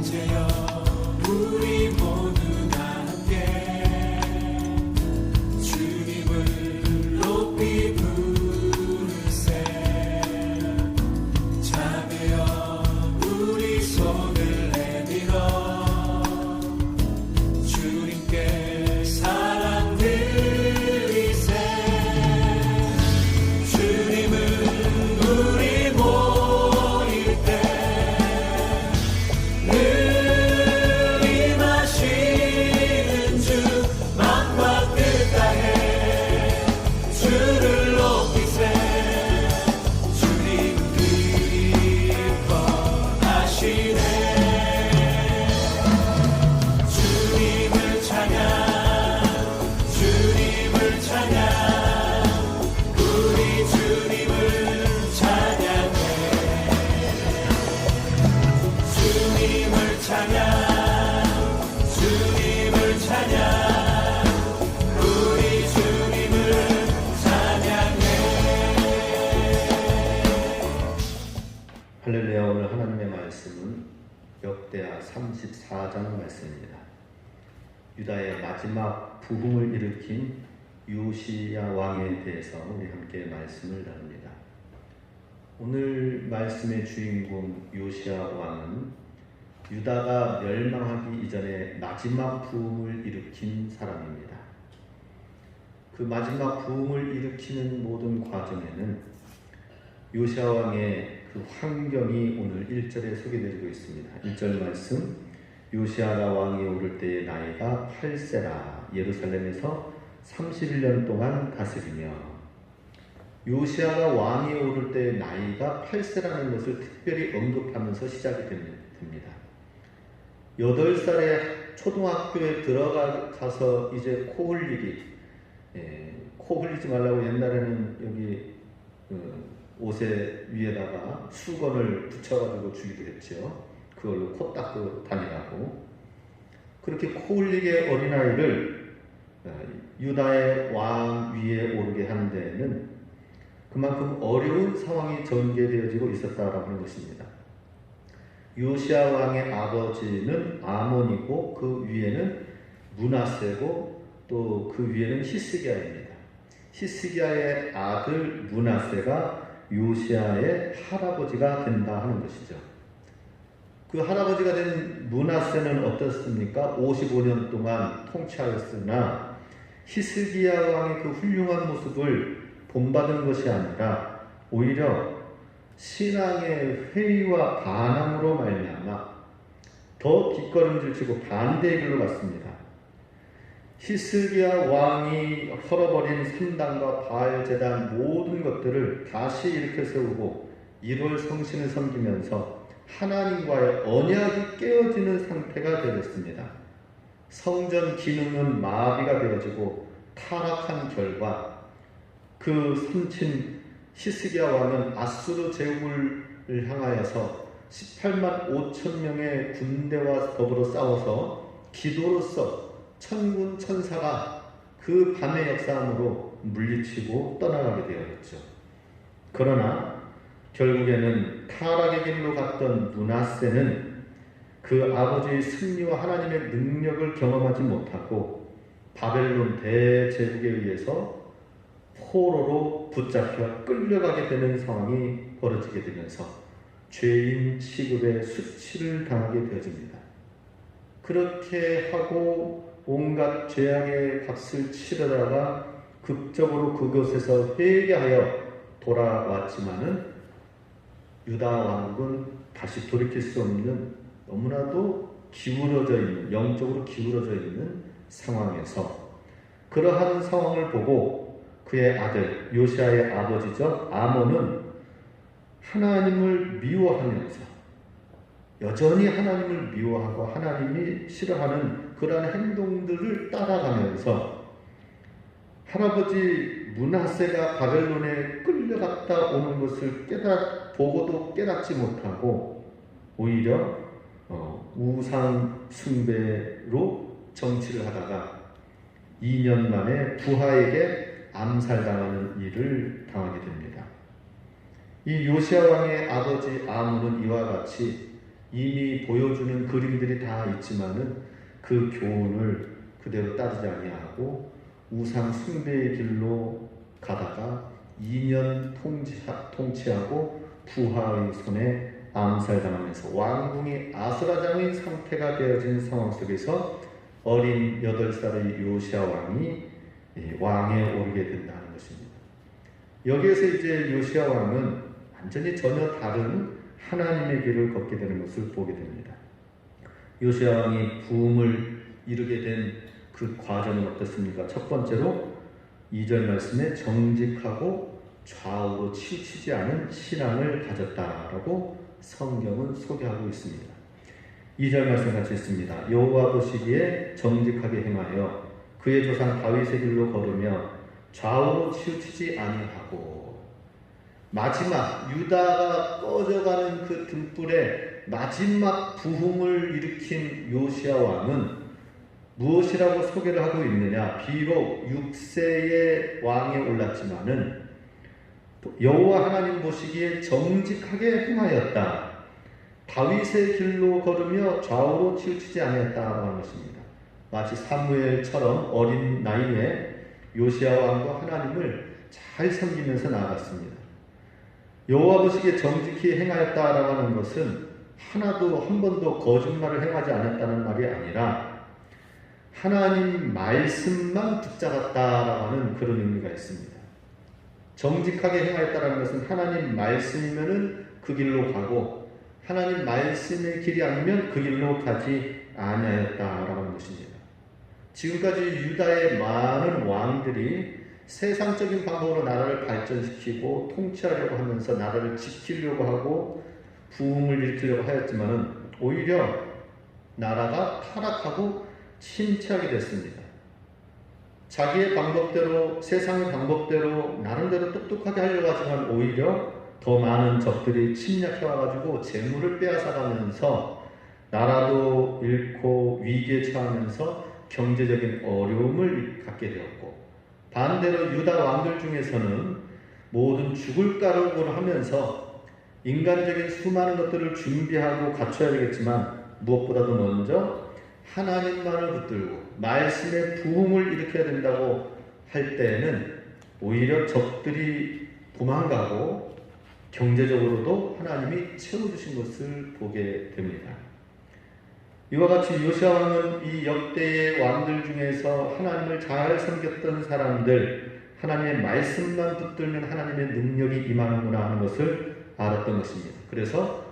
이제여 우리 모두 다 함께 주님을 높이 부르세. 자매여 우리 손을 내밀어 주님께 사랑 드리세. 주님은 우리 모일 때 늘 임하시는 주, 마음과 뜻 다해 주를 높이세. 주님 기뻐하시네. 주님을 찬양, 주님을 찬양, 우리 주님을 찬양해. 주님을 찬양, 주님을 찬양, 우리 주님을 찬양해. 할렐루야. 오늘 하나님의 말씀은 역대하 34장 말씀입니다. 유다의 마지막 부흥을 일으킨 요시야 왕에 대해서 우리 함께 말씀을 나눕니다. 오늘 말씀의 주인공 요시야 왕은 유다가 멸망하기 이전에 마지막 부흥을 일으킨 사람입니다. 그 마지막 부흥을 일으키는 모든 과정에는 요시야 왕의 그 환경이 오늘 1절에 소개되고 있습니다. 1절 말씀, 요시야가 왕이 오를 때의 나이가 8세라 예루살렘에서 31년 동안 다스리며. 요시야가 왕이 오를 때의 나이가 8세라는 것을 특별히 언급하면서 시작이 됩니다. 8살에 초등학교에 들어가서 이제 코 흘리기, 코 흘리지 말라고 옛날에는 여기 옷에 위에다가 수건을 붙여가지고 주기도 했죠. 그걸로 코 닦고 다니라고. 그렇게 코 흘리게 어린아이를 유다의 왕 위에 오르게 하는 데에는 그만큼 어려운 상황이 전개되어지고 있었다라고 하는 것입니다. 요시야 왕의 아버지는 아몬이고 그 위에는 므낫세고 또 그 위에는 히스기야입니다. 히스기야의 아들 므낫세가 요시야의 할아버지가 된다 하는 것이죠. 그 할아버지가 된 므낫세는 어떻습니까? 55년 동안 통치하였으나 히스기야 왕의 그 훌륭한 모습을 본받은 것이 아니라 오히려 신앙의 회의와 반항으로 말미암아 더 뒷걸음질치고 반대의 길로 갔습니다. 히스기야 왕이 헐어버린 산당과 바알 제단 모든 것들을 다시 일으켜 세우고 1월 성신을 섬기면서 하나님과의 언약이 깨어지는 상태가 되었습니다. 성전 기능은 마비가 되어지고 타락한 결과 그 삼친 히스기야 왕은 아수르 제국을 향하여서 18만 5천 명의 군대와 더불어 싸워서 기도로서 천군 천사가 그 밤의 역사함으로 물리치고 떠나가게 되었죠. 그러나 결국에는 타락의 길로 갔던 므낫세는 그 아버지의 승리와 하나님의 능력을 경험하지 못하고 바벨론 대제국에 의해서 포로로 붙잡혀 끌려가게 되는 상황이 벌어지게 되면서 죄인 취급의 수치를 당하게 되어집니다. 그렇게 하고 온갖 죄악의 값을 치르다가 극적으로 그곳에서 회개하여 돌아왔지만은 유다 왕국은 다시 돌이킬 수 없는 너무나도 기울어져 있는, 영적으로 기울어져 있는 상황에서 그러한 상황을 보고 그의 아들 요시야의 아버지죠 아몬은 하나님을 미워하면서 여전히 하나님을 미워하고 하나님이 싫어하는 그러한 행동들을 따라가면서 할아버지 므낫세가 바벨론에 끌려갔다 오는 것을 보고도 깨닫지 못하고 오히려 우상 숭배로 정치를 하다가 2년 만에 부하에게 암살당하는 일을 당하게 됩니다. 이 요시야 왕의 아버지 아몬은 이와 같이 이미 보여주는 그림들이 다 있지만은 그 교훈을 그대로 따르지 아니하고 우상 숭배의 길로 가다가 2년 통치하고 부하의 손에 암살당하면서 왕궁이 아수라장의 상태가 되어진 상황 속에서 어린 8살의 요시야 왕이 왕에 오르게 된다는 것입니다. 여기에서 이제 요시야 왕은 완전히 전혀 다른 하나님의 길을 걷게 되는 것을 보게 됩니다. 요시야 왕이 부흥을 이루게 된 그 과정은 어떻습니까? 첫 번째로 2절 말씀에 정직하고 좌우로 치우치지 않은 신앙을 가졌다라고 성경은 소개하고 있습니다. 2절 말씀 같이 있습니다. 여호와 보시기에 정직하게 행하여 그의 조상 다윗의 길로 걸으며 좌우로 치우치지 아니하고, 마지막 유다가 꺼져가는 그 등불에 마지막 부흥을 일으킨 요시야 왕은 무엇이라고 소개를 하고 있느냐? 비록 6세의 왕에 올랐지만은 여호와 하나님 보시기에 정직하게 행하였다. 다윗의 길로 걸으며 좌우로 치우치지 아니했다라고 하는 것입니다. 마치 사무엘처럼 어린 나이에 요시야 왕과 하나님을 잘 섬기면서 나아갔습니다. 여호와 보시기에 정직히 행하였다라고 하는 것은 하나도 한 번도 거짓말을 행하지 않았다는 말이 아니라 하나님 말씀만 붙잡았다라고 하는 그런 의미가 있습니다. 정직하게 행하였다라는 것은 하나님 말씀이면은 그 길로 가고 하나님 말씀의 길이 아니면 그 길로 가지 아니하였다라고 하는 것입니다. 지금까지 유다의 많은 왕들이 세상적인 방법으로 나라를 발전시키고 통치하려고 하면서 나라를 지키려고 하고 부흥을 일으키려고 하였지만은 오히려 나라가 타락하고 침체하게 됐습니다. 자기의 방법대로, 세상의 방법대로 나름대로 똑똑하게 하려고 하지만 오히려 더 많은 적들이 침략해와가지고 재물을 빼앗아가면서 나라도 잃고 위기에 처하면서 경제적인 어려움을 갖게 되었고, 반대로 유다 왕들 중에서는 모든 죽을 까닭으로 하면서 인간적인 수많은 것들을 준비하고 갖춰야 되겠지만 무엇보다도 먼저 하나님만을 붙들고 말씀의 부흥을 일으켜야 된다고 할 때에는 오히려 적들이 도망가고 경제적으로도 하나님이 채워주신 것을 보게 됩니다. 이와 같이 요시야 왕은 이 역대의 왕들 중에서 하나님을 잘 섬겼던 사람들, 하나님의 말씀만 붙들면 하나님의 능력이 임하는구나 하는 것을 알았던 것입니다. 그래서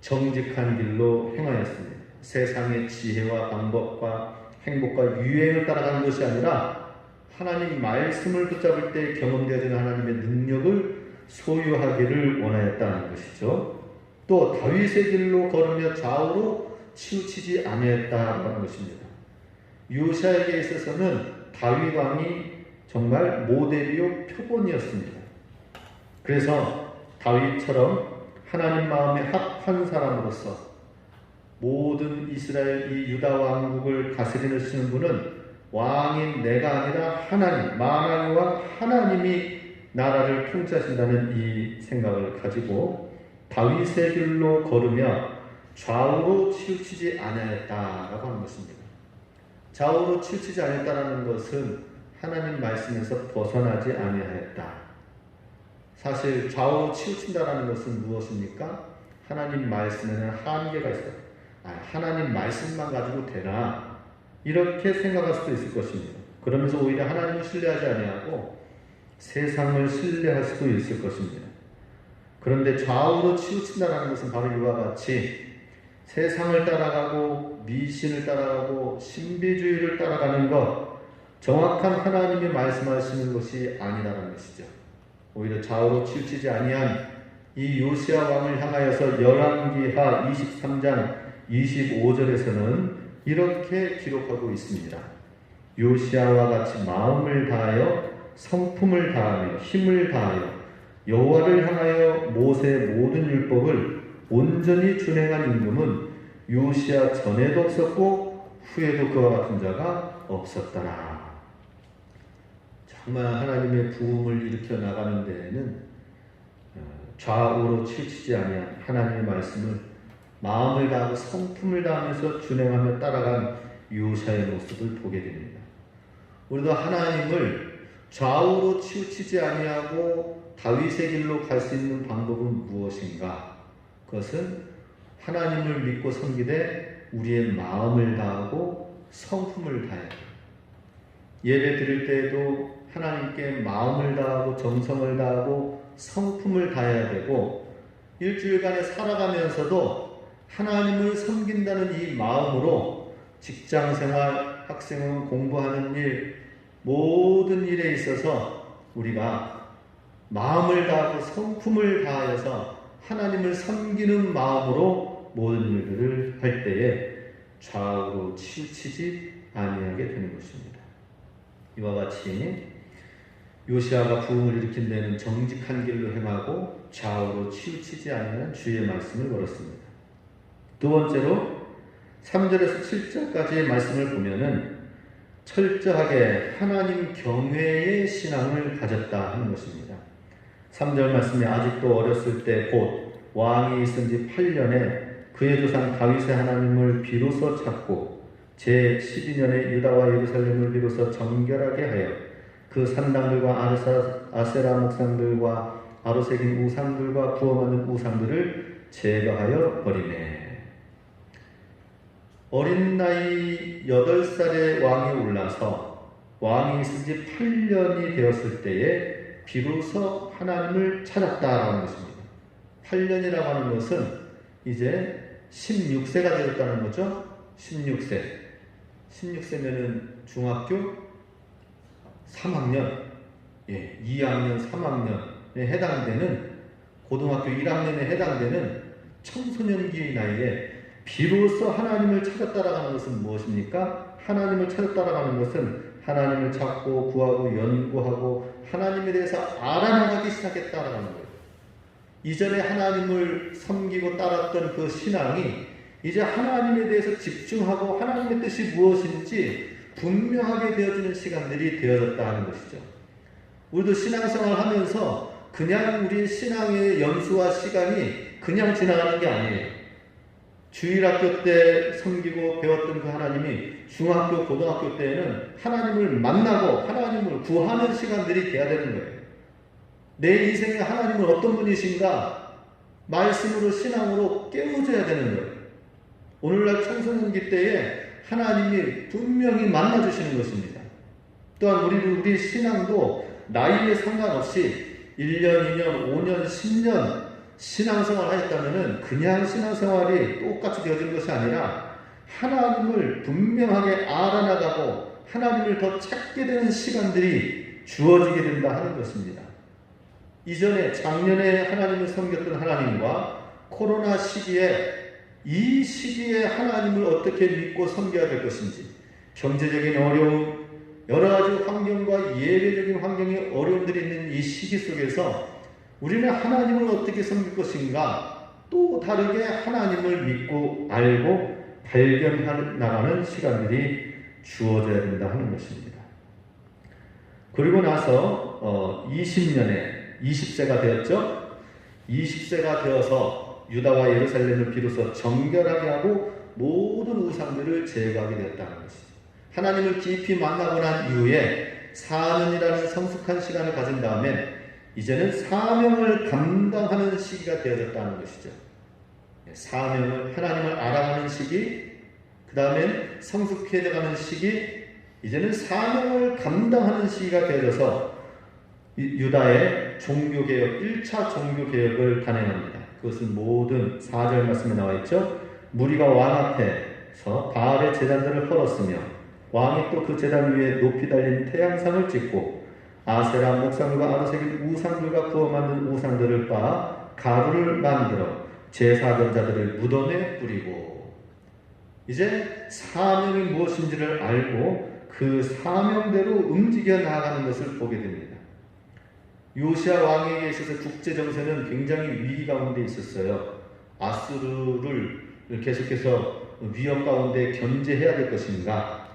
정직한 길로 행하였습니다. 세상의 지혜와 방법과 행복과 유행을 따라가는 것이 아니라 하나님 말씀을 붙잡을 때 경험되어지는 하나님의 능력을 소유하기를 원하였다는 것이죠. 또 다윗의 길로 걸으며 좌우로 치우치지 아니했다는 것입니다. 요시야에게 있어서는 다윗 왕이 정말 모델이요 표본이었습니다. 그래서 다윗처럼 하나님 마음에 합한 사람으로서 모든 이스라엘 이 유다 왕국을 다스리시는 분은 왕인 내가 아니라 하나님, 만왕의 왕 하나님이 나라를 통치하신다는 이 생각을 가지고 다윗의 길로 걸으며 좌우로 치우치지 아니하였다라고 하는 것입니다. 좌우로 치우치지 아니했다라는 것은 하나님 말씀에서 벗어나지 아니하였다. 사실 좌우로 치우친다라는 것은 무엇입니까? 하나님 말씀에는 한계가 있어요. 하나님 말씀만 가지고 되나? 이렇게 생각할 수도 있을 것입니다. 그러면서 오히려 하나님을 신뢰하지 아니하고 세상을 신뢰할 수도 있을 것입니다. 그런데 좌우로 치우친다는 것은 바로 이와 같이 세상을 따라가고 미신을 따라가고 신비주의를 따라가는 것, 정확한 하나님이 말씀하시는 것이 아니라는 것이죠. 오히려 좌우로 치우치지 아니한 이 요시야 왕을 향하여서 열왕기하 23장 25절에서는 이렇게 기록하고 있습니다. 요시야와 같이 마음을 다하여 성품을 다하며 힘을 다하여 여호와를 향하여 모세의 모든 율법을 온전히 준행한 임금은 요시야 전에도 없었고 후에도 그와 같은 자가 없었더라. 정말 하나님의 부흥을 일으켜 나가는 데에는 좌우로 치우치지 아니한 하나님의 말씀을 마음을 다하고 성품을 다하면서 준행하며 따라간 요시아의 모습을 보게 됩니다. 우리도 하나님을 좌우로 치우치지 아니하고 다윗의 길로 갈 수 있는 방법은 무엇인가? 그것은 하나님을 믿고 섬기되 우리의 마음을 다하고 성품을 다해야 돼요. 예배 드릴 때에도 하나님께 마음을 다하고 정성을 다하고 성품을 다해야 되고, 일주일간에 살아가면서도 하나님을 섬긴다는 이 마음으로 직장생활, 학생은 공부하는 일, 모든 일에 있어서 우리가 마음을 다하고 성품을 다하여서 하나님을 섬기는 마음으로 모든 일들을 할 때에 좌우로 치우치지 아니하게 되는 것입니다. 이와 같이 요시아가 부흥을 일으킨 데는 정직한 길로 행하고 좌우로 치우치지 아니하는 주의 말씀을 걸었습니다. 두 번째로 3절에서 7절까지의 말씀을 보면은 철저하게 하나님 경외의 신앙을 가졌다 하는 것입니다. 3절 말씀에 아직도 어렸을 때 곧 왕이 있은 지 8년에 그의 조상 다윗의 하나님을 비로소 찾고 제12년에 유다와 예루살렘을 비로소 정결하게 하여 그 산당들과 아세라 목상들과 아로 새긴 우상들과 부어 만든 우상들을 제거하여 버리네. 어린 나이 8살의 왕이 올라서 왕이 있은 지 8년이 되었을 때에 비로소 하나님을 찾았다라는 것입니다. 8년이라고 하는 것은 이제 16세가 되었다는 거죠. 16세. 16세면은 중학교 3학년, 2학년, 3학년에 해당되는, 고등학교 1학년에 해당되는 청소년기의 나이에 비로소 하나님을 찾았다라고 하는 것은 무엇입니까? 하나님을 찾았다라고 하는 것은 하나님을 찾고 구하고 연구하고 하나님에 대해서 알아나가기 시작했다라고 하는 거예요. 이전에 하나님을 섬기고 따랐던 그 신앙이 이제 하나님에 대해서 집중하고 하나님의 뜻이 무엇인지 분명하게 되어지는 시간들이 되어졌다 하는 것이죠. 우리도 신앙생활 하면서 그냥 우리 신앙의 연수와 시간이 그냥 지나가는 게 아니에요. 주일학교 때 섬기고 배웠던 그 하나님이 중학교, 고등학교 때에는 하나님을 만나고 하나님을 구하는 시간들이 돼야 되는 거예요. 내 인생에 하나님은 어떤 분이신가? 말씀으로, 신앙으로 깨워줘야 되는 거예요. 오늘날 청소년기 때에 하나님이 분명히 만나주시는 것입니다. 또한 우리 신앙도 나이에 상관없이 1년, 2년, 5년, 10년 신앙생활 하였다면 그냥 신앙생활이 똑같이 되어진 것이 아니라 하나님을 분명하게 알아나가고 하나님을 더 찾게 되는 시간들이 주어지게 된다 하는 것입니다. 이전에 작년에 하나님을 섬겼던 하나님과 코로나 시기에 이 시기에 하나님을 어떻게 믿고 섬겨야 될 것인지, 경제적인 어려움, 여러 가지 환경과 예배적인 환경의 어려움들이 있는 이 시기 속에서 우리는 하나님을 어떻게 섬길 것인가, 또 다르게 하나님을 믿고 알고 발견해 나가는 시간들이 주어져야 된다 하는 것입니다. 그리고 나서 20세가 되었죠. 20세가 되어서 유다와 예루살렘을 비로소 정결하게 하고 모든 우상들을 제거하게 되었다는 것이죠. 하나님을 깊이 만나고 난 이후에 4년이라는 성숙한 시간을 가진 다음에 이제는 사명을 감당하는 시기가 되어졌다는 것이죠. 사명을, 하나님을 알아가는 시기, 그 다음엔 성숙해져가는 시기, 이제는 사명을 감당하는 시기가 되어져서 유다의 종교개혁, 1차 종교개혁을 단행합니다. 그것은 모든 4절 말씀에 나와 있죠. 무리가 왕 앞에서 바알의 제단들을 헐었으며 왕이 또 그 제단 위에 높이 달린 태양상을 찍고 아세라 목상들과 아르새긴 우상들과 구워 만든 우상들을 빻아 가루를 만들어 제사전자들을 무덤에 뿌리고, 이제 사명이 무엇인지를 알고 그 사명대로 움직여 나아가는 것을 보게 됩니다. 요시아 왕에게 있어서 국제정세는 굉장히 위기 가운데 있었어요. 아수르를 계속해서 위협 가운데 견제해야 될 것인가,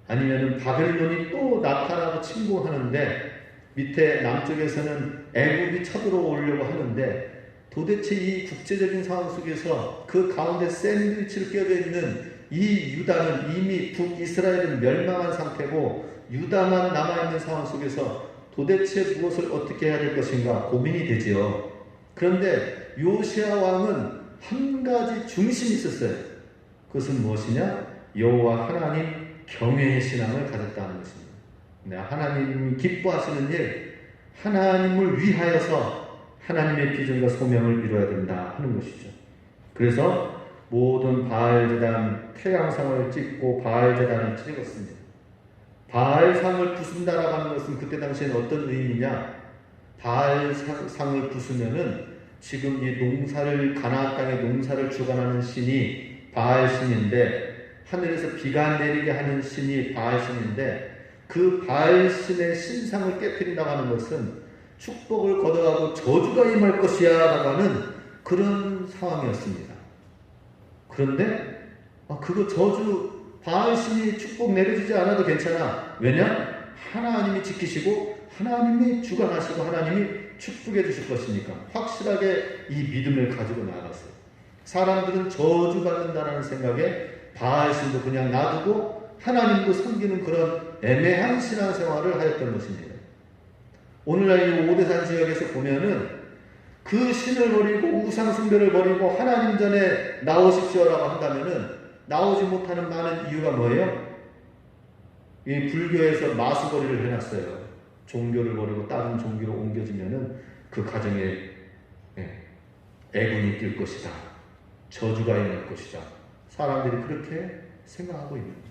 아니면 바벨론이 또 나타나고 침공하는데 밑에 남쪽에서는 애국이 쳐들어오려고 하는데 도대체 이 국제적인 상황 속에서 그 가운데 샌드위치를 껴져 있는 이 유다는 이미 북이스라엘은 멸망한 상태고 유다만 남아있는 상황 속에서 도대체 무엇을 어떻게 해야 될 것인가 고민이 되지요. 그런데 요시야 왕은 한 가지 중심이 있었어요. 그것은 무엇이냐? 여호와 하나님 경외의 신앙을 가졌다는 것입니다. 하나님이 기뻐하시는 일, 하나님을 위하여서 하나님의 비전과 소명을 이루어야 된다 하는 것이죠. 그래서 모든 바알제단, 태양상을 찍고 바알제단을 찍었습니다. 바알상을 부순다라고 하는 것은 그때 당시에는 어떤 의미냐? 바알상을 부수면은 지금 이 농사를 가나안 땅에 농사를 주관하는 신이 바알신인데 하늘에서 비가 내리게 하는 신이 바알신인데 그 바알신의 신상을 깨뜨린다고 하는 것은 축복을 거둬가고 저주가 임할 것이야 라고 하는 그런 상황이었습니다. 그런데 그거 저주 바알신이 축복 내려주지 않아도 괜찮아. 왜냐? 하나님이 지키시고 하나님이 주관하시고 하나님이 축복해 주실 것이니까 확실하게 이 믿음을 가지고 나아갔어요. 사람들은 저주받는다라는 생각에 바알신도 그냥 놔두고 하나님도 섬기는 그런 애매한 신앙생활을 하였던 것입니다. 오늘날 이 오대산 지역에서 보면은 그 신을 버리고 우상숭배를 버리고 하나님 전에 나오십시오라고 한다면은 나오지 못하는 많은 이유가 뭐예요? 이 불교에서 마수거리를 해놨어요. 종교를 버리고 다른 종교로 옮겨지면은 그 가정에 애군이 뛸 것이다. 저주가 임할 것이다. 사람들이 그렇게 생각하고 있는 거예요.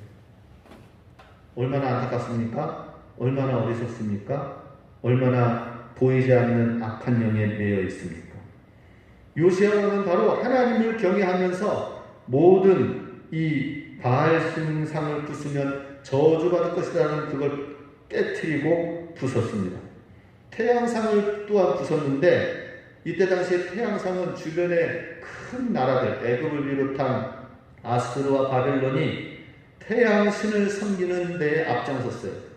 얼마나 안타깝습니까? 얼마나 어리석습니까? 얼마나 보이지 않는 악한 영에 매여 있습니까? 요시야 왕은 바로 하나님을 경외하면서 모든 이 바알 신상을 부수면 저주받을 것이라는 그걸 깨트리고 부쉈습니다. 태양상을 또한 부쉈는데 이때 당시에 태양상은 주변의 큰 나라들 애굽을 비롯한 아수르와 바벨론이 태양신을 섬기는 데에 앞장섰어요.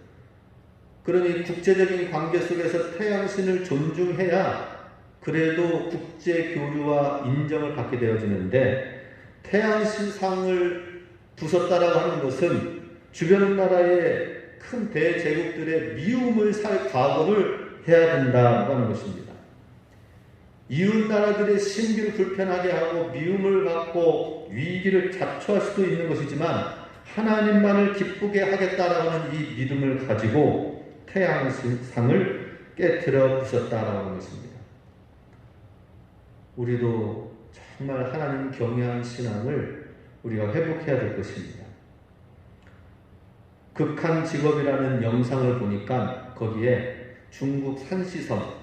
그러니 국제적인 관계 속에서 태양신을 존중해야 그래도 국제 교류와 인정을 받게 되어지는데 태양신상을 부쉈다라고 하는 것은 주변 나라의 큰 대제국들의 미움을 살 각오를 해야 된다고 하는 것입니다. 이웃 나라들의 신비를 불편하게 하고 미움을 받고 위기를 자초할 수도 있는 것이지만 하나님만을 기쁘게 하겠다라고 하는 이 믿음을 가지고 태양상을 깨트려 부쉈다라고 하는 것입니다. 우리도 정말 하나님 경외한 신앙을 우리가 회복해야 될 것입니다. 극한 직업이라는 영상을 보니까 거기에 중국 산시섬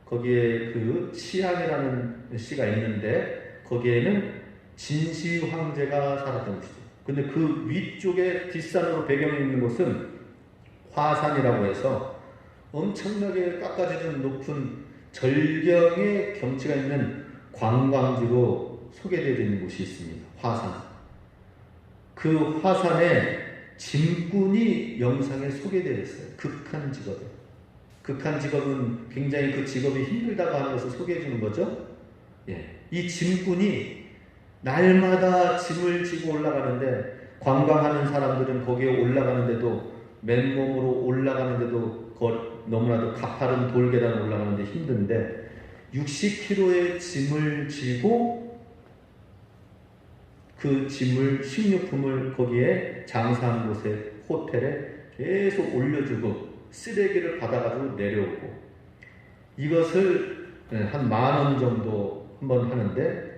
거기에 그 치안이라는 시가 있는데 거기에는 진시 황제가 살았던 것이죠. 근데 그 위쪽에 뒷산으로 배경에 있는 곳은 화산이라고 해서 엄청나게 깎아지는 높은 절경의 경치가 있는 관광지로 소개되어 있는 곳이 있습니다. 화산. 그 화산에 짐꾼이 영상에 소개되어 있어요. 극한 직업에. 극한 직업은 굉장히 그 직업이 힘들다고 하는 것을 소개해 주는 거죠. 이 짐꾼이 날마다 짐을 지고 올라가는데 관광하는 사람들은 거기에 올라가는데도 맨몸으로 올라가는데도 너무나도 가파른 돌계단 올라가는데 힘든데 60kg의 짐을 지고 그 짐을 식료품을 거기에 장사하는 곳에 호텔에 계속 올려주고 쓰레기를 받아가지고 내려오고 이것을 한 10,000원 정도 한번 하는데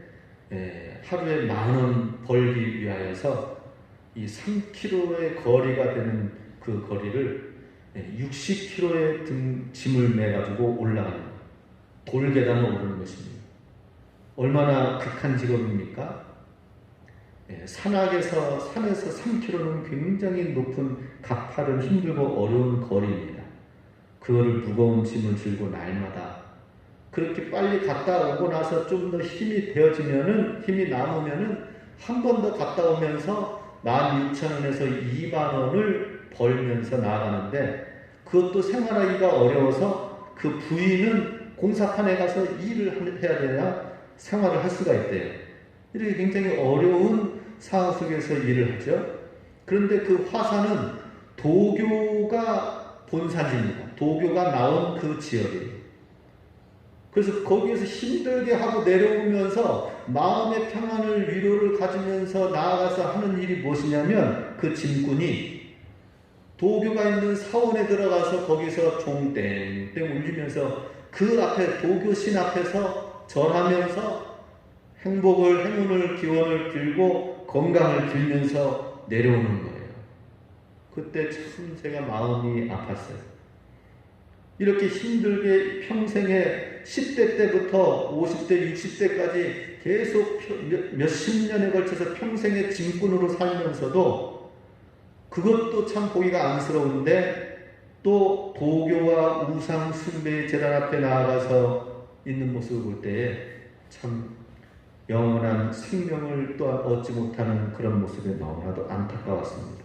하루에 10,000원 벌기 위하여서 이 3km의 거리가 되는 그 거리를 60kg의 짐을 매가지고 올라가는 거예요. 돌계단을 오르는 것입니다. 얼마나 극한 직업입니까? 산에서 3km는 굉장히 높은 가파른 힘들고 어려운 거리입니다. 그거를 무거운 짐을 들고 날마다 그렇게 빨리 갔다 오고 나서 좀 더 힘이 남으면은 한 번 더 갔다 오면서 16,000원에서 20,000원을 벌면서 나아가는데 그것도 생활하기가 어려워서 그 부인은 공사판에 가서 일을 해야 되냐 생활을 할 수가 있대요. 이렇게 굉장히 어려운 상황 속에서 일을 하죠. 그런데 그 화산은 도교가 본산입니다. 도교가 나온 그 지역이에요. 그래서 거기에서 힘들게 하고 내려오면서 마음의 평안을 위로를 가지면서 나아가서 하는 일이 무엇이냐면 그 짐꾼이 도교가 있는 사원에 들어가서 거기서 종 땡땡 울리면서 그 앞에 도교신 앞에서 절하면서 행복을 행운을 기원을 빌고 건강을 빌면서 내려오는 거예요. 그때 참 제가 마음이 아팠어요. 이렇게 힘들게 평생에 10대 때부터 50대, 60대까지 계속 몇십 년에 걸쳐서 평생의 짐꾼으로 살면서도 그것도 참 보기가 안쓰러운데 또 도교와 우상 숭배의 제단 앞에 나아가서 있는 모습을 볼 때에 참 영원한 생명을 또한 얻지 못하는 그런 모습에 너무나도 안타까웠습니다.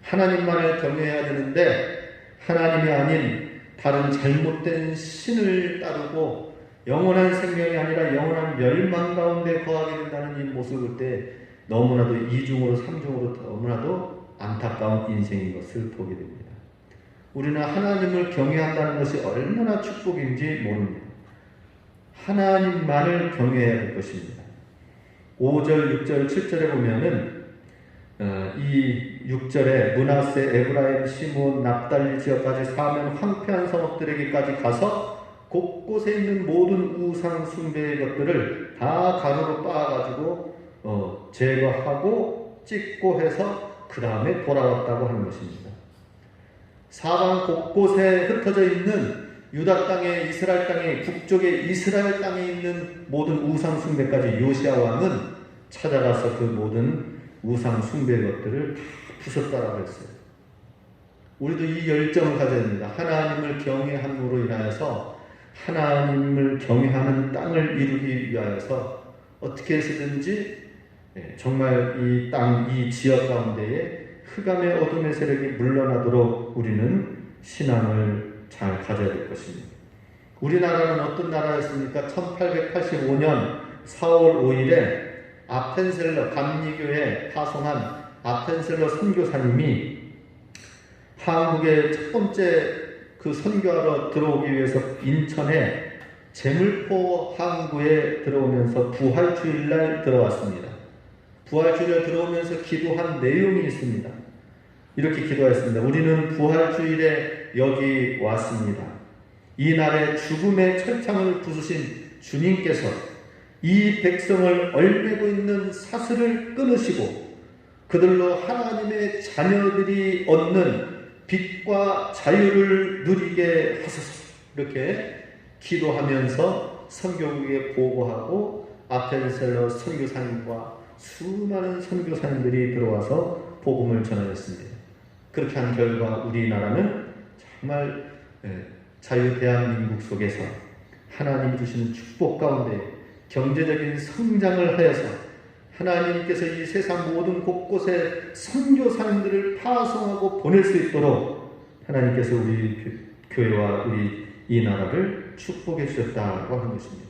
하나님만을 경외해야 되는데 하나님이 아닌 다른 잘못된 신을 따르고 영원한 생명이 아니라 영원한 멸망 가운데 거하게 된다는 이 모습을 볼 때 너무나도 이중으로 삼중으로 너무나도 안타까운 인생인 것을 보게 됩니다. 우리는 하나님을 경외한다는 것이 얼마나 축복인지 모릅니다. 하나님만을 경외해야 할 것입니다. 5절, 6절, 7절에 보면은 이 6절에 므낫세, 에브라임, 시므온, 납달리 지역까지 사면 황폐한 성읍들에게까지 가서 곳곳에 있는 모든 우상 숭배의 것들을 다 가루로 빻아가지고 제거하고 찍고 해서 그 다음에 돌아왔다고 하는 것입니다. 사방 곳곳에 흩어져 있는 유다 땅에, 이스라엘 땅에, 북쪽에 이스라엘 땅에 있는 모든 우상 숭배까지 요시야 왕은 찾아가서 그 모든 우상 숭배의 것들을 다 부쉈다라고 했어요. 우리도 이 열정을 가져야 됩니다. 하나님을 경외함으로 인하여서 하나님을 경외하는 땅을 이루기 위하여서 어떻게 해서든지 정말 이 땅, 이 지역 가운데에 흑암의 어둠의 세력이 물러나도록 우리는 신앙을 잘 가져야 될 것입니다. 우리나라는 어떤 나라였습니까? 1885년 4월 5일에 아펜셀러 감리교에 파송한 아펜셀러 선교사님이 한국의 첫 번째 그 선교하러 들어오기 위해서 인천에 제물포 항구에 들어오면서 부활주일날 들어왔습니다. 부활주일날 들어오면서 기도한 내용이 있습니다. 이렇게 기도했습니다. 우리는 부활주일에 여기 왔습니다. 이날에 죽음의 철창을 부수신 주님께서 이 백성을 얼매고 있는 사슬을 끊으시고 그들로 하나님의 자녀들이 얻는 빛과 자유를 누리게 하소서. 이렇게 기도하면서 선교국에 보고하고 아펜셀러 선교사님과 수많은 선교사님들이 들어와서 복음을 전하였습니다. 그렇게 한 결과 우리나라는 정말 자유 대한민국 속에서 하나님이 주시는 축복 가운데 경제적인 성장을 하여서 하나님께서 이 세상 모든 곳곳에 선교사님들을 파송하고 보낼 수 있도록 하나님께서 우리 교회와 우리 이 나라를 축복해 주셨다고 하는 것입니다.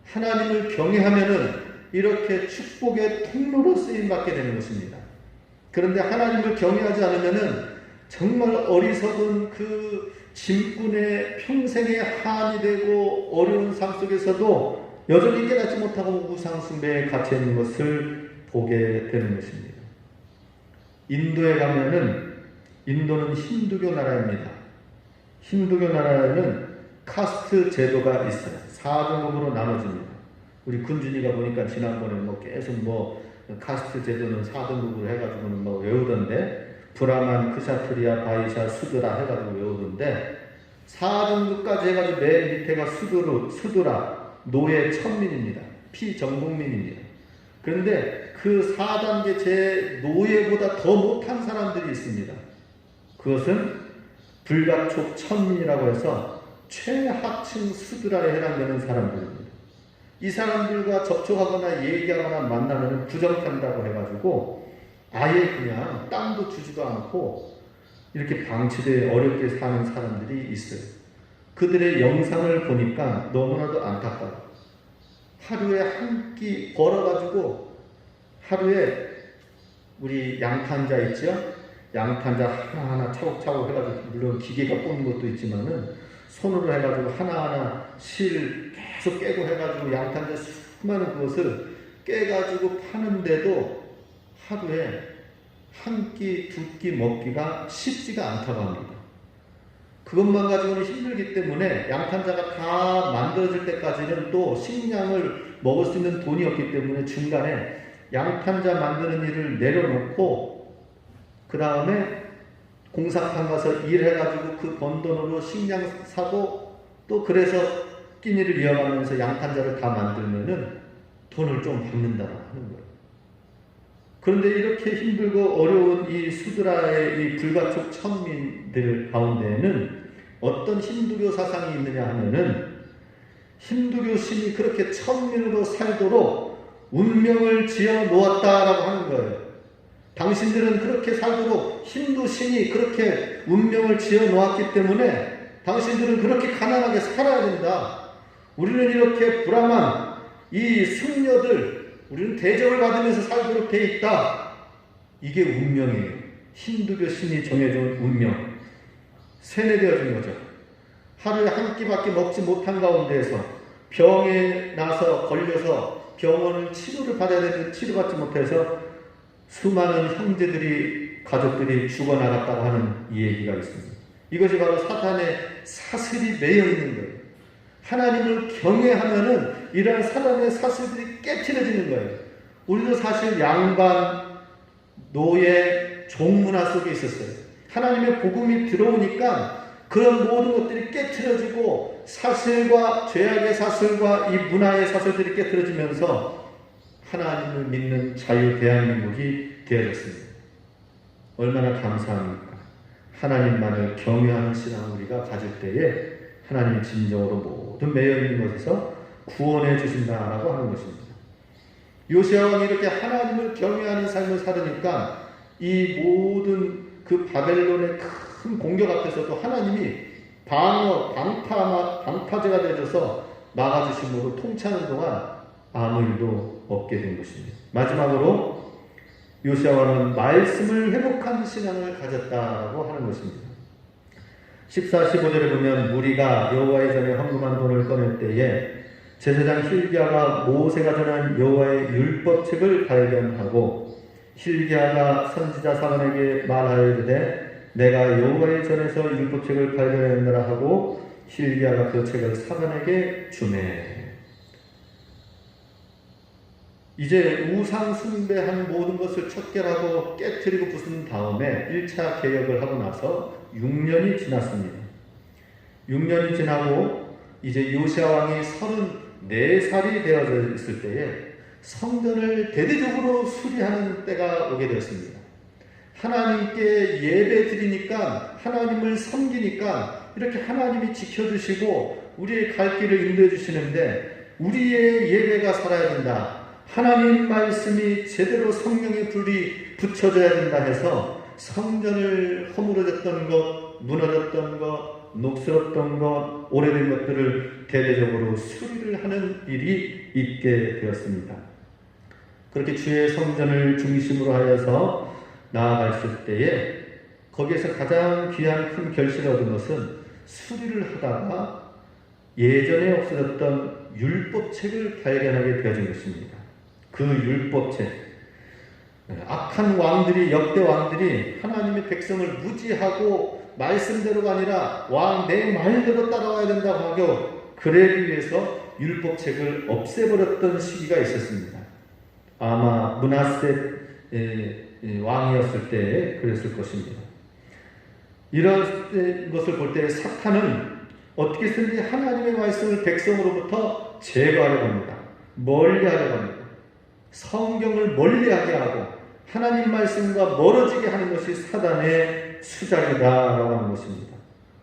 하나님을 경외하면은 이렇게 축복의 통로로 쓰임받게 되는 것입니다. 그런데 하나님을 경외하지 않으면은 정말 어리석은 그 짐꾼의 평생의 한이 되고 어려운 삶 속에서도 여전히 깨닫지 못하고 우상 숭배에 갇혀 있는 것을 보게 되는 것입니다. 인도에 가면은 인도는 힌두교 나라입니다. 힌두교 나라에는 카스트 제도가 있어요. 4등급으로 나눠집니다. 우리 군준이가 보니까 지난번에 계속 카스트 제도는 4등급으로 해가지고는 외우던데 브라만, 크샤트리아, 바이샤, 수드라 해가지고 외우던데 4등급까지 해가지고 맨 밑에가 수드라 노예 천민입니다. 피정복민입니다. 그런데 그 4단계 제 노예보다 더 못한 사람들이 있습니다. 그것은 불가촉 천민이라고 해서 최하층 수드라에 해당되는 사람들입니다. 이 사람들과 접촉하거나 얘기하거나 만나면 부정탄다고 해가지고 아예 그냥 땅도 주지도 않고 이렇게 방치되어 어렵게 사는 사람들이 있어요. 그들의 영상을 보니까 너무나도 안타까워. 하루에 한 끼 벌어가지고 하루에 우리 양탄자 있죠? 양탄자 하나하나 차곡차곡 해가지고, 물론 기계가 뽑는 것도 있지만은 손으로 해가지고 하나하나 실 계속 깨고 해가지고 양탄자 수많은 그것을 깨가지고 파는데도 하루에 한 끼, 두 끼 먹기가 쉽지가 않다고 합니다. 그것만 가지고는 힘들기 때문에 양탄자가 다 만들어질 때까지는 또 식량을 먹을 수 있는 돈이 없기 때문에 중간에 양탄자 만드는 일을 내려놓고 그 다음에 공사판 가서 일해가지고 그 번 돈으로 식량 사고 또 그래서 끼니를 이어가면서 양탄자를 다 만들면은 돈을 좀 받는다고 하는 거예요. 그런데 이렇게 힘들고 어려운 이 수드라의 이 불가촉 천민들 가운데에는 어떤 힌두교 사상이 있느냐 하면은, 힌두교 신이 그렇게 천민으로 살도록 운명을 지어 놓았다라고 하는 거예요. 당신들은 그렇게 살도록 힌두 신이 그렇게 운명을 지어 놓았기 때문에 당신들은 그렇게 가난하게 살아야 된다. 우리는 이렇게 불안한 이 숙녀들, 우리는 대접을 받으면서 살도록 돼 있다. 이게 운명이에요. 힌두교 신이 정해준 운명. 세뇌되어진 거죠. 하루에 한 끼밖에 먹지 못한 가운데에서 병에 나서 걸려서 병원을 치료를 받아야 되는데 치료받지 못해서 수많은 형제들이, 가족들이 죽어나갔다고 하는 이 얘기가 있습니다. 이것이 바로 사탄의 사슬이 매여 있는 거예요. 하나님을 경외하면은 이러한 사단의 사슬들이 깨트려지는 거예요. 우리도 사실 양반, 노예, 종문화 속에 있었어요. 하나님의 복음이 들어오니까 그런 모든 것들이 깨트려지고 사슬과 죄악의 사슬과 이 문화의 사슬들이 깨트려지면서 하나님을 믿는 자유 대한민국이 되어졌습니다. 얼마나 감사합니까? 하나님만을 경외하는 신앙을 우리가 가질 때에 하나님이 진정으로 모든 매여있는 것에서 구원해 주신다라고 하는 것입니다. 요시야 왕이 이렇게 하나님을 경외하는 삶을 살으니까 이 모든 그 바벨론의 큰 공격 앞에서도 하나님이 방파제가 되어서 막아주심으로 통치하는 동안 아무 일도 없게 된 것입니다. 마지막으로 요시야 왕은 말씀을 회복한 신앙을 가졌다고 하는 것입니다. 14, 15절에 보면 무리가 여호와의 전에 헌금한 돈을 꺼낼 때에 제사장 hil기야가 모세가 전한 여호와의 율법책을 발견하고 hil기야가 선지자 사반에게 말하여되 내가 여호와의 전에서 율법책을 발견했느라 하고 hil기야가 그 책을 사반에게 주매. 이제 우상 숭배한 모든 것을 척결하고 깨트리고 부순 다음에 1차 개혁을 하고 나서 6년이 지났습니다. 6년이 지나고 이제 요시야 왕이 34살이 되어져 있을 때에 성전을 대대적으로 수리하는 때가 오게 되었습니다. 하나님께 예배 드리니까, 하나님을 섬기니까 이렇게 하나님이 지켜주시고 우리의 갈 길을 인도해 주시는데 우리의 예배가 살아야 된다. 하나님 말씀이 제대로 성령의 불이 붙여져야 된다 해서 성전을 허물어졌던 것, 무너졌던 것, 녹슬었던 것, 오래된 것들을 대대적으로 수리를 하는 일이 있게 되었습니다. 그렇게 주의 성전을 중심으로 하여서 나아갔을 때에 거기에서 가장 귀한 큰 결실을 얻은 것은 수리를 하다가 예전에 없어졌던 율법책을 발견하게 되어진 것입니다. 그 율법책, 악한 왕들이, 역대 왕들이 하나님의 백성을 무지하고 말씀대로가 아니라 왕 내 말대로 따라와야 된다고 하고 그러기 위해서 율법책을 없애버렸던 시기가 있었습니다. 아마 므낫세 왕이었을 때 그랬을 것입니다. 이런 것을 볼 때 사탄은 어떻게든지 하나님의 말씀을 백성으로부터 제거하려고 합니다. 멀리하려고 합니다. 성경을 멀리하게 하고 하나님 말씀과 멀어지게 하는 것이 사단의 수작이다라고 하는 것입니다.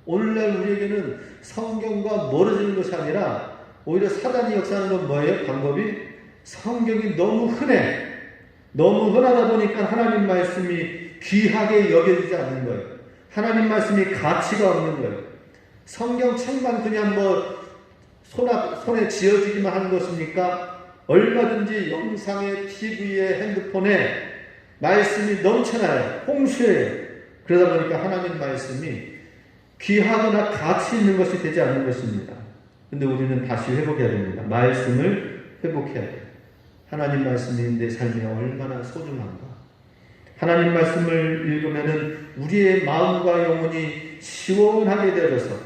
오늘날 우리에게는 성경과 멀어지는 것이 아니라 오히려 사단이 역사하는 건 뭐예요? 방법이 성경이 너무 흔해. 너무 흔하다 보니까 하나님 말씀이 귀하게 여겨지지 않는 거예요. 하나님 말씀이 가치가 없는 거예요. 성경책만 그냥 손에 쥐어지기만 하는 것입니까? 얼마든지 영상에, TV에, 핸드폰에 말씀이 넘쳐나요. 홍수예요. 그러다 보니까 하나님 말씀이 귀하거나 가치 있는 것이 되지 않는 것입니다. 근데 우리는 다시 회복해야 됩니다. 말씀을 회복해야 돼요. 하나님 말씀이 내 삶에 얼마나 소중한가. 하나님 말씀을 읽으면은 우리의 마음과 영혼이 시원하게 되어서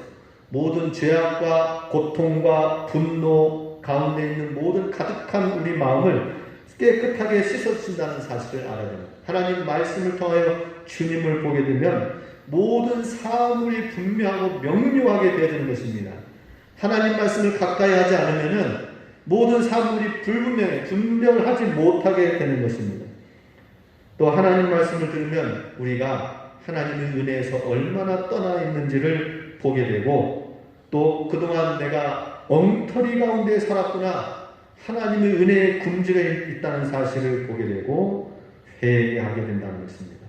모든 죄악과 고통과 분노 가운데 있는 모든 가득한 우리 마음을 깨끗하게 씻어주신다는 사실을 알아야 됩니다. 하나님 말씀을 통하여 주님을 보게 되면 모든 사물이 분명하고 명료하게 되어지는 것입니다. 하나님 말씀을 가까이 하지 않으면은 모든 사물이 불분명해 분별하지 못하게 되는 것입니다. 또 하나님 말씀을 들으면 우리가 하나님의 은혜에서 얼마나 떠나 있는지를 보게 되고, 또 그동안 내가 엉터리 가운데 살았구나, 하나님의 은혜의 굶주려 있다는 사실을 보게 되고 회개하게 된다는 것입니다.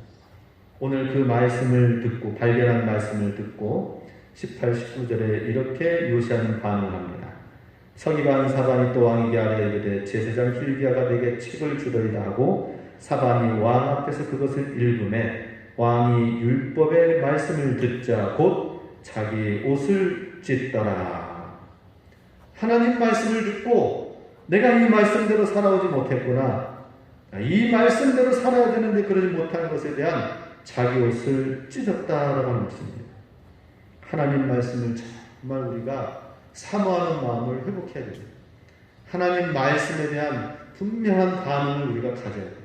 오늘 그 말씀을 듣고, 발견한 말씀을 듣고 18, 19절에 이렇게 요시아는 반응합니다. 서기관 사반이 또 왕에게 아뢰어 이르되 제사장 hil기야가 내게 책을 주더이다 하고 사반이 왕 앞에서 그것을 읽음에 왕이 율법의 말씀을 듣자 곧 자기 옷을 찢더라. 하나님 말씀을 듣고 내가 이 말씀대로 살아오지 못했구나, 이 말씀대로 살아야 되는데 그러지 못하는 것에 대한 자기 옷을 찢었다라고 하는 것입니다. 하나님 말씀을 정말 우리가 사모하는 마음을 회복해야 됩니다. 하나님 말씀에 대한 분명한 반응을 우리가 가져야 돼요.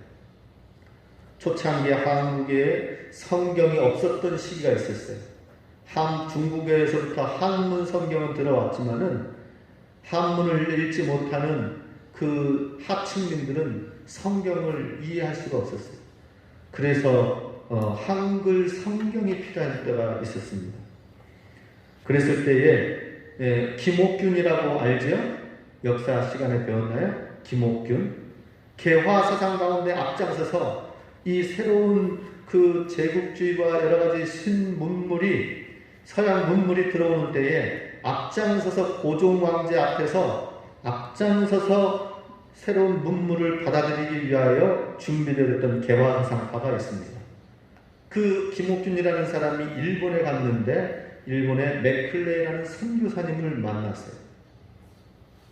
초창기 한국에 성경이 없었던 시기가 있었어요. 중국에서부터 한문 성경은 들어왔지만은 한문을 읽지 못하는 그 하층민들은 성경을 이해할 수가 없었어요. 그래서 한글 성경이 필요한 때가 있었습니다. 그랬을 때에 김옥균이라고 알죠? 역사 시간에 배웠나요? 김옥균. 개화사상 가운데 앞장서서 이 새로운 그 제국주의와 여러 가지 신문물이, 서양 문물이 들어오는 때에 앞장서서 고종 왕제 앞에서 앞장서서 새로운 문물을 받아들이기 위하여 준비되었던 개화사상파가 있습니다. 그 김옥균이라는 사람이 일본에 갔는데 일본의 맥클레이라는 선교사님을 만났어요.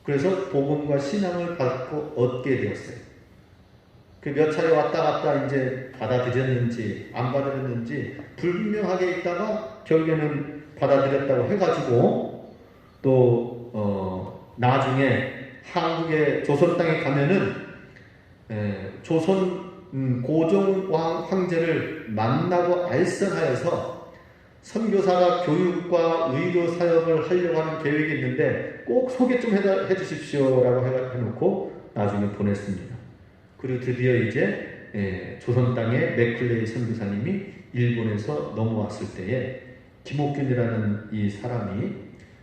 그래서 복음과 신앙을 받고 얻게 되었어요. 그 몇 차례 왔다 갔다 이제 받아들였는지 안 받아들였는지 불분명하게 있다가 결국에는 받아들였다고 해가지고 또 나중에 한국의 조선 땅에 가면은 조선 고종 황제를 만나고 알선하여서 선교사가 교육과 의료 사역을 하려고 하는 계획이 있는데 꼭 소개 좀 해주십시오라고 해놓고 나중에 보냈습니다. 그리고 드디어 이제 조선 땅에 맥클레이 선교사님이 일본에서 넘어왔을 때에 김옥균이라는 이 사람이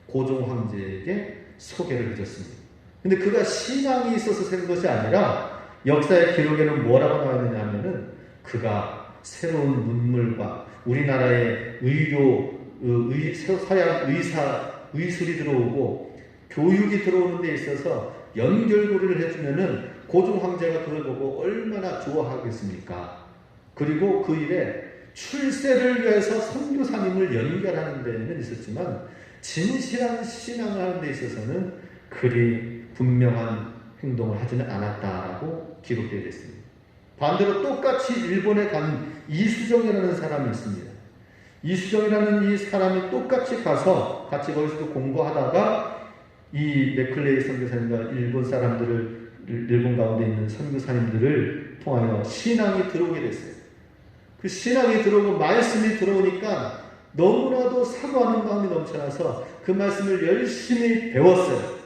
고종 황제에게 소개를 해줬습니다. 근데 그가 신앙이 있어서 된 것이 아니라 역사의 기록에는 뭐라고 나와 있느냐 하면은 그가 새로운 문물과 우리나라의 서양 의술이 들어오고 교육이 들어오는 데 있어서 연결고리를 해주면은 고종 황제가 그걸 보고 얼마나 좋아하겠습니까? 그리고 그 일에 출세를 위해서 선교사님을 연결하는 데는 있었지만 진실한 신앙을 하는 데 있어서는 그리 분명한 행동을 하지는 않았다라고 기록되어 있습니다. 반대로 똑같이 일본에 간 이수정이라는 사람이 있습니다. 이수정이라는 이 사람이 똑같이 가서 같이 거기서도 공부하다가 이 맥클레이 선교사님과 일본 가운데 있는 선교사님들을 통하여 신앙이 들어오게 됐어요. 그 신앙이 들어오고 말씀이 들어오니까 너무나도 사모하는 마음이 넘쳐나서 그 말씀을 열심히 배웠어요.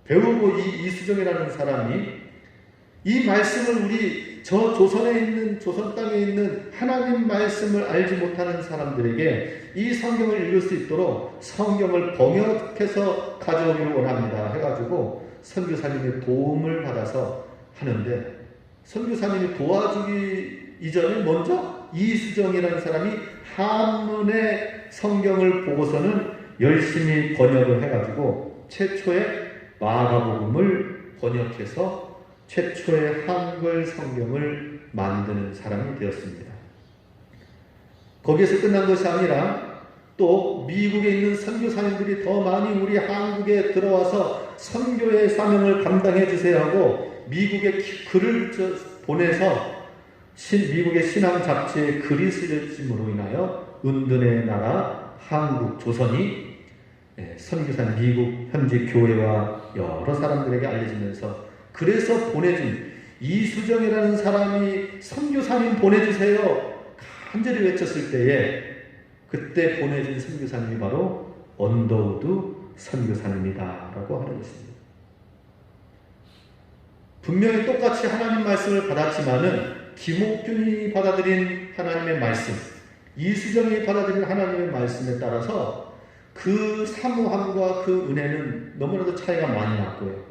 배우고 이 이수정이라는 사람이 이 말씀을 우리 저 조선에 있는, 조선 땅에 있는 하나님 말씀을 알지 못하는 사람들에게 이 성경을 읽을 수 있도록 성경을 번역해서 가져오기를 원합니다 해가지고 선교사님의 도움을 받아서 하는데, 선교사님이 도와주기 이전에 먼저 이수정이라는 사람이 한문의 성경을 보고서는 열심히 번역을 해가지고 최초의 마가복음을 번역해서 최초의 한글 성경을 만드는 사람이 되었습니다. 거기에서 끝난 것이 아니라 또 미국에 있는 선교사님들이 더 많이 우리 한국에 들어와서 선교의 사명을 감당해 주세요 하고 미국에 글을 보내서 미국의 신앙 잡지에 글이 쓰여짐으로 인하여 은둔의 나라 한국 조선이 선교사 미국 현지 교회와 여러 사람들에게 알려지면서 그래서 보내준 이수정이라는 사람이 선교사님 보내주세요 간절히 외쳤을 때에 그때 보내준 선교사님이 바로 언더우드 선교사님이다 라고 하는 것입니다. 분명히 똑같이 하나님 말씀을 받았지만은 김옥균이 받아들인 하나님의 말씀, 이수정이 받아들인 하나님의 말씀에 따라서 그 사모함과 그 은혜는 너무나도 차이가 많이 났고요.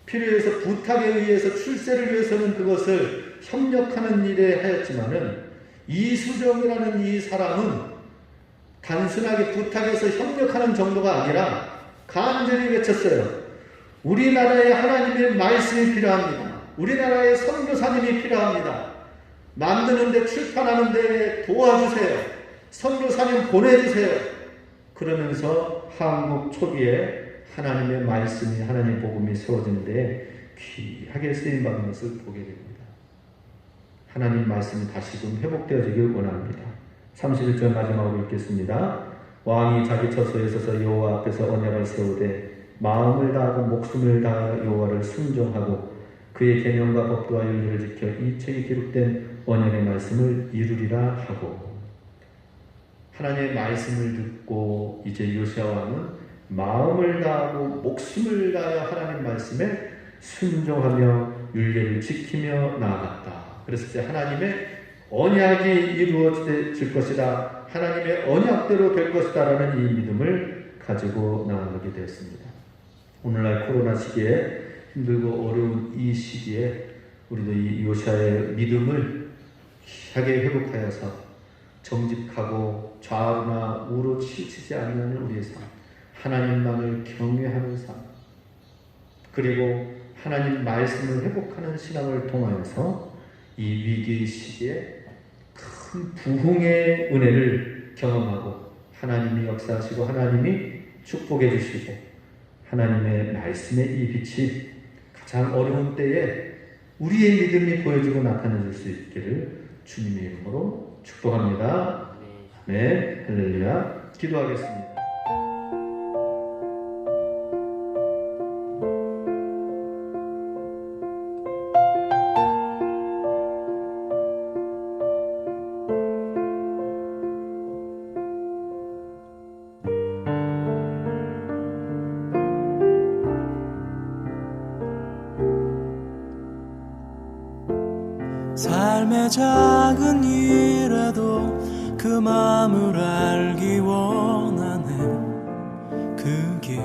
필요해서 부탁에 의해서 출세를 위해서는 그것을 협력하는 일에 하였지만은 이수정이라는 이 사람은 단순하게 부탁해서 협력하는 정도가 아니라 간절히 외쳤어요. 우리나라에 하나님의 말씀이 필요합니다. 우리나라에 선교사님이 필요합니다. 만드는데 출판하는데 도와주세요. 선교사님 보내주세요. 그러면서 한국 초기에 하나님의 말씀이 하나님의 복음이 세워지는데 귀하게 쓰임받는 것을 보게 됩니다. 하나님 말씀이 다시금 회복되어지길 원합니다. 31절 마지막으로 읽겠습니다. 왕이 자기 처소에 서서 여호와 앞에서 언약을 세우되 마음을 다하고 목숨을 다하여 여호와를 순종하고 그의 계명과 법도와 윤리를 지켜 이 책에 기록된 언약의 말씀을 이루리라 하고 하나님의 말씀을 듣고 이제 요시야 왕은 마음을 다하고 목숨을 다하여 하나님 말씀에 순종하며 윤례를 지키며 나아갔다. 그랬을 때 하나님의 언약이 이루어질 것이다. 하나님의 언약대로 될 것이다 라는 이 믿음을 가지고 나아가게 되었습니다. 오늘날 코로나 시기에 힘들고 어려운 이 시기에 우리도 이 요시야의 믿음을 귀하게 회복하여서 정직하고 좌우나 우로 치우치지 않는 우리의 삶, 하나님만을 경외하는 삶, 그리고 하나님 말씀을 회복하는 신앙을 통하여서 이 위기의 시기에 큰 부흥의 은혜를 경험하고 하나님이 역사하시고 하나님이 축복해 주시고 하나님의 말씀의 이 빛이 가장 어려운 때에 우리의 믿음이 보여지고 나타내줄 수 있기를 주님의 이름으로 축복합니다. 네, 할렐루야. 기도하겠습니다. 삶의 작은 일에도 그 마음을 알기 원하네. 그 길